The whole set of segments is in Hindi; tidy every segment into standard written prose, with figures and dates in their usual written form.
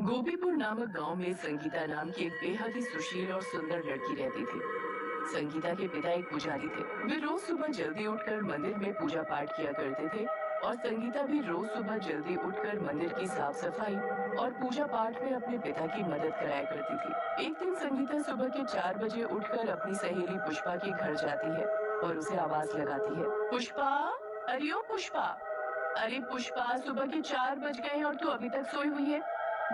गोपीपुर नामक गांव में संगीता नाम की एक बेहद ही सुशील और सुंदर लड़की रहती थी। संगीता के पिता एक पुजारी थे। वे रोज सुबह जल्दी उठकर मंदिर में पूजा पाठ किया करते थे और संगीता भी रोज सुबह जल्दी उठकर मंदिर की साफ सफाई और पूजा पाठ में अपने पिता की मदद कराया करती थी। एक दिन संगीता सुबह के 4 बजे उठकर अपनी सहेली पुष्पा के घर जाती है और उसे आवाज लगाती है, पुष्पा, अरे ओ पुष्पा, अरे पुष्पा, सुबह के 4 बज गए हैं और तू अभी तक सोई हुई है।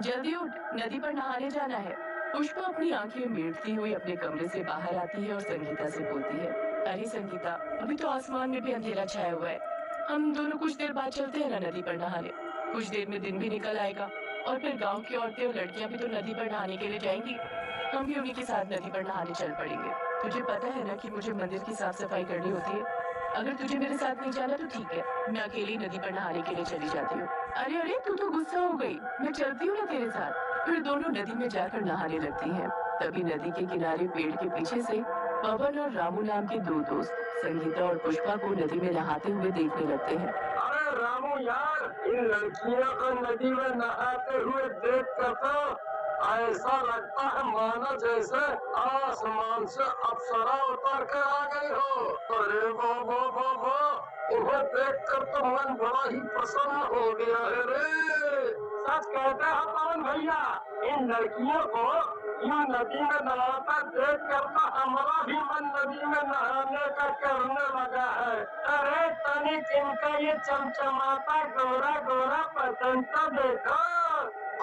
जल्दी उठ, नदी पर नहाने जाना है। पुष्पा अपनी आंखें मीटती हुई अपने कमरे से बाहर आती है और संगीता से बोलती है, अरे संगीता, अभी तो आसमान में भी अंधेरा छाया हुआ है। हम दोनों कुछ देर बाद चलते हैं ना नदी पर नहाने। कुछ देर में दिन भी निकल आएगा और फिर गांव की औरतें और लड़कियां भी तो नदी पर नहाने के लिए जाएंगी। हम भी उन्हीं के साथ नदी पर नहाने चल पड़ेंगे। तुझे पता है ना कि मुझे मंदिर की साफ सफाई करनी होती है। अगर तुझे मेरे साथ नहीं जाना तो ठीक है, मैं अकेली नदी पर नहाने के लिए चली जाती हूँ। अरे अरे, तू तो गुस्सा हो गई, मैं चलती हूँ ना तेरे साथ। फिर दोनों नदी में जाकर नहाने लगती हैं। तभी नदी के किनारे पेड़ के पीछे से पवन और रामू नाम के दो दोस्त संगीता और पुष्पा को नदी में नहाते हुए देखने लगते हैं। अरे रामू यार, इन लड़कियों को नदी में नहाते हुए देख कर तो ऐसा लगता है मानो जैसे आसमान से अप्सरा उतर कर आ गई हो। अरे वो इन्हें देख कर तो मन बड़ा ही प्रसन्न हो गया है रे। सच कहते हो पवन भैया, इन लड़कियों को यूं नदी में नहाता देख कर तो हमारा भी मन नदी में नहाने का करने लगा है। अरे तनिक इनका ये चमचमाता गोरा गोरा बदन तो देखो।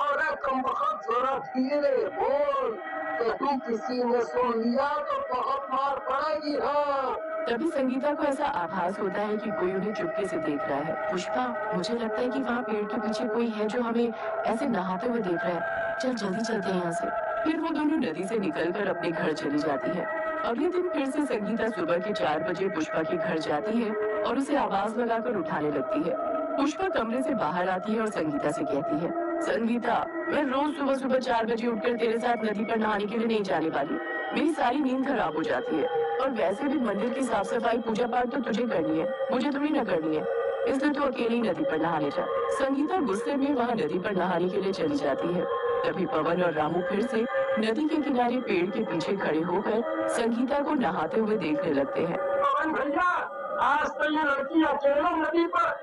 अरे तुम बहुत जोरा धीरे बोल, कहीं किसी ने सुन लिया तो बहुत मार पड़ेगी। हाँ, तभी संगीता को ऐसा आभास होता है कि कोई उन्हें चुपके से देख रहा है। पुष्पा, मुझे लगता है कि वहाँ पेड़ के पीछे कोई है जो हमें ऐसे नहाते हुए देख रहा है। चल जल्दी चलते हैं यहाँ से। फिर वो दोनों नदी से निकलकर अपने घर चली जाती है। अगले दिन फिर से संगीता सुबह के 4 बजे पुष्पा के घर जाती है और उसे आवाज लगाकर उठाने लगती है। पुष्पा कमरे से बाहर आती है और संगीता से कहती है, संगीता, मैं रोज सुबह सुबह 4 बजे उठकर तेरे साथ नदी पर नहाने के लिए नहीं जाने वाली। मेरी सारी नींद खराब हो जाती है और वैसे भी मंदिर की साफ सफाई पूजा पाठ तो तुझे करनी है, मुझे थोड़ी ना करनी है। इसलिए तू अकेली नदी पर नहाने जा। संगीता गुस्से में वहाँ नदी पर नहाने के लिए चली जाती है। तभी पवन और रामू फिर से नदी के किनारे पेड़ के पीछे खड़े होकर संगीता को नहाते हुए देखने लगते हैं। पवन भैया, आज तो ये लड़की अकेला नदी पर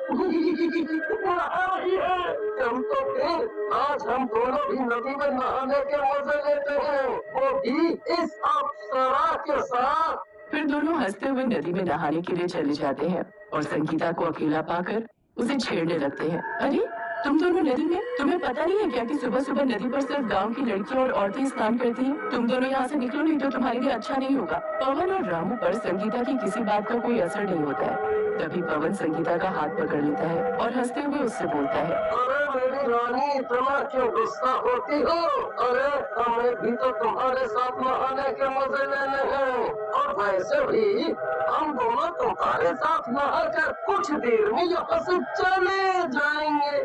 नहा रही है। हम तो फिर आज हम दोनों भी नदी में नहाने के मजे लेते हैं, वो भी इस अप्सरा के साथ। फिर दोनों हंसते हुए नदी में नहाने के लिए चले जाते हैं और संगीता को अकेला पाकर उसे छेड़ने लगते हैं। अरे तुम दोनों नदी में, तुम्हें पता नहीं है क्या कि सुबह सुबह नदी पर सिर्फ गांव की लड़कियां और औरतें स्नान करती हैं? तुम दोनों यहाँ से निकलो, नहीं तो तुम्हारे लिए अच्छा नहीं होगा। पवन और रामू पर संगीता की किसी बात का कोई असर नहीं होता है। तभी पवन संगीता का हाथ पकड़ लेता है और हंसते हुए उससे बोलता है, अरे मेरी रानी, इतना क्यों गुस्सा होती हो? अरे हमें भी तो तुम्हारे साथ नहाने के मजे लेने हैं, और वैसे भी हम दोनों तुम्हारे साथ नहाकर कुछ देर में यहाँ से चले जाएंगे।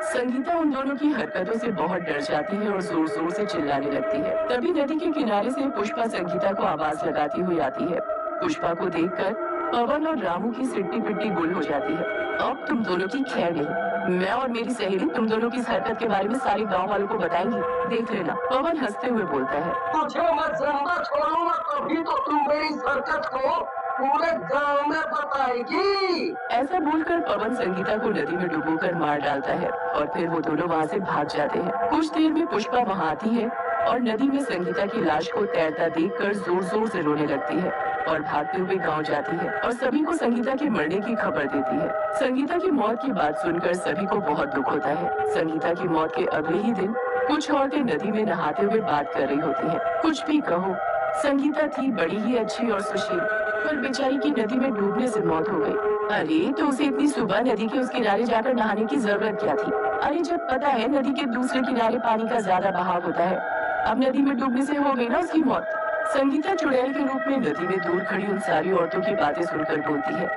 संगीता उन दोनों की हरकतों से बहुत डर जाती है और जोर जोर से चिल्लाने लगती है। तभी नदी के किनारे से पुष्पा संगीता को आवाज लगाती हुई आती है। पुष्पा को देखकर पवन और रामू की सिट्टी पिट्टी गुल हो जाती है। अब तुम दोनों की खैर नहीं। मैं और मेरी सहेली तुम दोनों की इस हरकत के बारे में सारे गांव वालों को बताएंगी, देख लेना। पवन हंसते हुए बोलता है, तुझे मैं जिंदा छोड़ूंगा तभी तो तुम मेरी इस हरकत को पूरे गांव में बताएगी। ऐसा बोलकर पवन संगीता को नदी में डुबोकर मार डालता है और फिर वो दोनों वहाँ से भाग जाते हैं। कुछ देर में पुष्पा वहाँ आती है और नदी में संगीता की लाश को तैरता देखकर जोर जोर से रोने लगती है और भागते हुए गांव जाती है और सभी को संगीता के मरने की खबर देती है। संगीता की मौत की बात सुनकर सभी को बहुत दुख होता है। संगीता की मौत के अगले ही दिन कुछ औरतें नदी में नहाते हुए बात कर रही होती हैं। कुछ भी कहो, संगीता थी बड़ी ही अच्छी और सुशील, पर बेचारी की नदी में डूबने से मौत हो गई। अरे तो उसे इतनी सुबह नदी के उस किनारे जाकर नहाने की जरूरत क्या थी? अरे जब पता है नदी के दूसरे किनारे पानी का ज्यादा बहाव होता है। अब नदी में डूबने से हो गई ना उसकी मौत। संगीता चुड़ैल के रूप में नदी में दूर खड़ी उन सारी औरतों की बातें सुनकर बोलती है,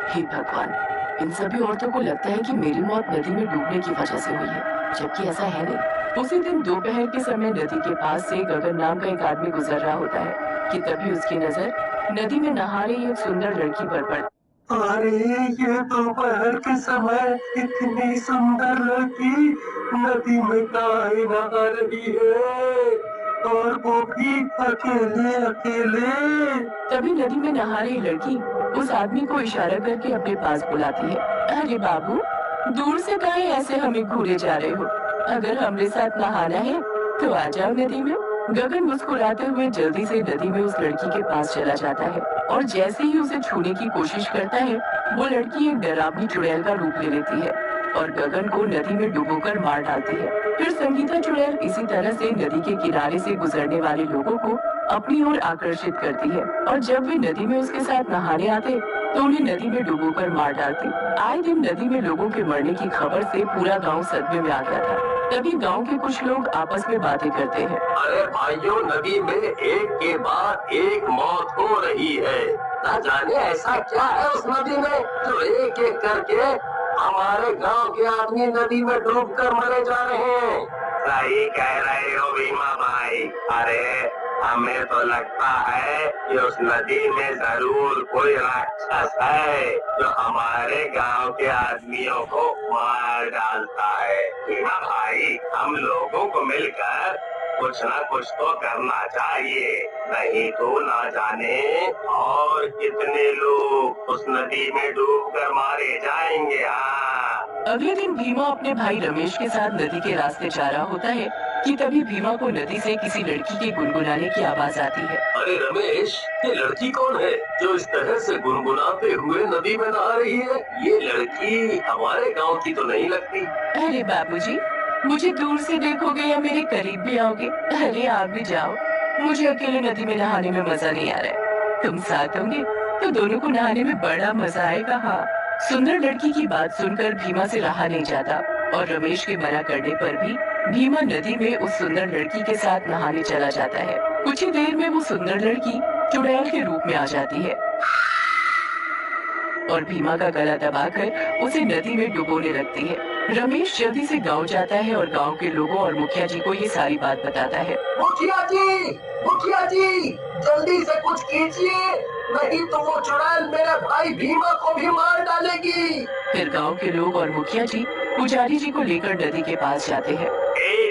हे भगवान, इन सभी औरतों को लगता है कि मेरी मौत नदी में डूबने की वजह से हुई है, जबकि ऐसा है नहीं। उसी दिन दोपहर के समय नदी के पास से गगन नाम का एक आदमी गुजर रहा होता है कि तभी उसकी नजर नदी में नहा रही एक सुंदर लड़की पर पड़ती अरे ये दोपहर के समय इतनी सुंदर लड़की नदी में काहे नहा रही है, और वो भी अकेले अकेले। तभी नदी में नहा रही लड़की उस आदमी को इशारा करके अपने पास बुलाती है। अरे बाबू, दूर से काहे ऐसे हमें घूरे जा रहे हो? अगर हमारे साथ नहाना है तो आ जाओ नदी में। गगन मुस्कुराते हुए जल्दी से नदी में उस लड़की के पास चला जाता है और जैसे ही उसे छूने की कोशिश करता है, वो लड़की एक डरावनी चुड़ैल का रूप ले लेती है और गगन को नदी में डुबोकर मार डालती है। फिर संगीता चुड़ैल इसी तरह से नदी के किनारे से गुजरने वाले लोगों को अपनी ओर आकर्षित करती है और जब वे नदी में उसके साथ नहाने आते तो उन्हें नदी में डुबोकर मार डालती। आए दिन नदी में लोगों के मरने की खबर से पूरा गांव सदमे में आ गया था। तभी गांव के कुछ लोग आपस में बातें करते हैं। अरे भाइयों, नदी में एक के बाद एक मौत हो रही है। न जाने ऐसा क्या है उस नदी में जो एक एक करके हमारे गांव के आदमी नदी में डूब कर मरे जा रहे हैं। सही कह रहे हो भीमा भाई। अरे हमें तो लगता है कि उस नदी में जरूर कोई राक्षस है जो हमारे गांव के आदमियों को मार डालता है। भीमा भाई, हम लोगों को मिलकर कुछ ना कुछ तो करना चाहिए, नहीं तो ना जाने और कितने लोग उस नदी में डूबकर मारे जाएंगे। अगले दिन भीमा अपने भाई रमेश के साथ नदी के रास्ते जा रहा होता है कि तभी भीमा को नदी से किसी लड़की के गुनगुनाने की आवाज आती है। अरे रमेश, ये लड़की कौन है जो इस तरह से गुनगुनाते हुए नदी में नहा रही है? ये लड़की हमारे गांव की तो नहीं लगती। अरे बाबूजी, मुझे दूर से देखोगे या मेरे करीब भी आओगे? अरे आप भी जाओ, मुझे अकेले नदी में नहाने में मजा नहीं आ रहा है। तुम साथ होंगे तो दोनों को नहाने में बड़ा मजा आएगा। हाँ। सुंदर लड़की की बात सुनकर भीमा से रहा नहीं जाता और रमेश के मना करने पर भी भीमा नदी में उस सुंदर लड़की के साथ नहाने चला जाता है। कुछ ही देर में वो सुंदर लड़की चुड़ैल के रूप में आ जाती है और भीमा का गला दबाकर उसे नदी में डुबोने लगती है। रमेश जल्दी से गांव जाता है और गांव के लोगों और मुखिया जी को ये सारी बात बताता है। मुखिया जी, जल्दी से कुछ कीजिए, नहीं तो वो चुड़ैल मेरे भाई भीमा को भी मार डालेगी। फिर गांव के लोग और मुखिया जी पुजारी जी को लेकर नदी के पास जाते हैं।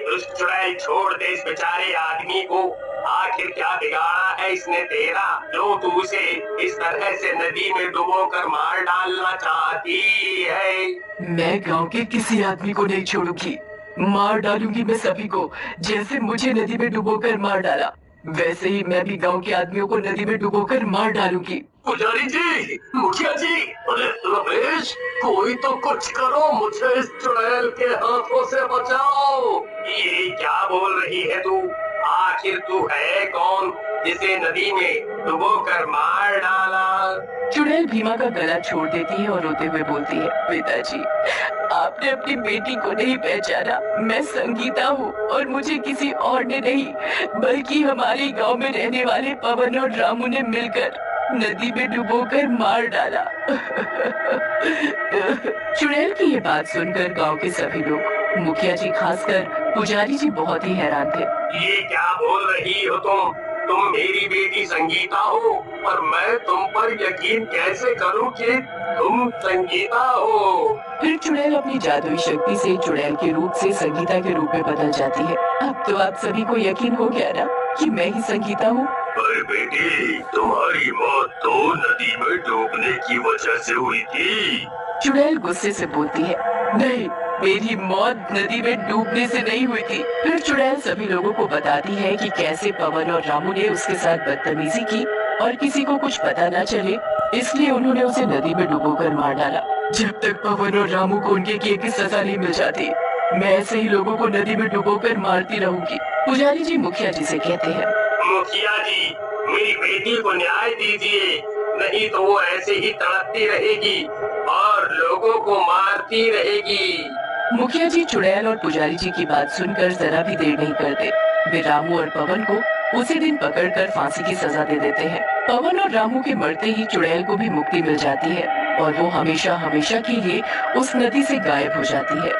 दुष्ट चुड़ैल, छोड़ दे इस बेचारे आदमी को। आखिर क्या बिगाड़ा है इसने तेरा जो तू उसे इस तरह से नदी में डुबोकर मार डालना चाहती है? मैं गांव के किसी आदमी को नहीं छोड़ूंगी, मार डालूंगी मैं सभी को। जैसे मुझे नदी में डुबोकर मार डाला, वैसे ही मैं भी गांव के आदमियों को नदी में डुबोकर मार डालूंगी। पुजारी जी, मुखिया जी, अरे रमेश, कोई तो कुछ करो, मुझे इस चुड़ैल के हाथों से बचाओ। ये क्या बोल रही है तू? आखिर तू है कौन जिसे नदी में डुबोकर मार डाला? चुड़ैल भीमा का गला छोड़ देती है और रोते हुए बोलती है, पिताजी, आपने अपनी बेटी को नहीं पहचाना। मैं संगीता हूँ और मुझे किसी और ने नहीं बल्कि हमारे गांव में रहने वाले पवन और रामू ने मिलकर नदी में डुबोकर मार डाला। चुड़ैल की ये बात सुनकर गांव के सभी लोग, मुखिया जी खासकर पुजारी जी, बहुत ही हैरान थे। ये क्या बोल रही हो तुम? तुम मेरी बेटी संगीता हो और मैं तुम पर यकीन कैसे करूं कि तुम संगीता हो? फिर चुड़ैल अपनी जादुई शक्ति से चुड़ैल के रूप से संगीता के रूप में बदल जाती है। अब तो आप सभी को यकीन हो गया ना कि मैं ही संगीता हूँ। अरे बेटी, तुम्हारी मौत तो नदी में डूबने की वजह से हुई थी। चुड़ैल गुस्से से बोलती है, नहीं, मेरी मौत नदी में डूबने से नहीं हुई थी। फिर चुड़ैल सभी लोगों को बताती है कि कैसे पवन और रामू ने उसके साथ बदतमीजी की और किसी को कुछ पता न चले इसलिए उन्होंने उसे नदी में डुबोकर मार डाला। जब तक पवन और रामू को उनके किए की सजा नहीं मिल जाती, मैं ऐसे ही लोगों को नदी में डुबोकर मारती रहूंगी। पुजारी जी मुखिया जी से कहते हैं, मुखिया जी, मेरी बेटी को न्याय दीजिए, नहीं तो वो ऐसे ही तड़पती रहेगी और लोगों को मारती रहेगी। मुखिया जी चुड़ैल और पुजारी जी की बात सुनकर जरा भी देर नहीं करते। वे रामू और पवन को उसी दिन पकड़कर फांसी की सजा दे देते हैं। पवन और रामू के मरते ही चुड़ैल को भी मुक्ति मिल जाती है और वो हमेशा हमेशा के लिए उस नदी से गायब हो जाती है।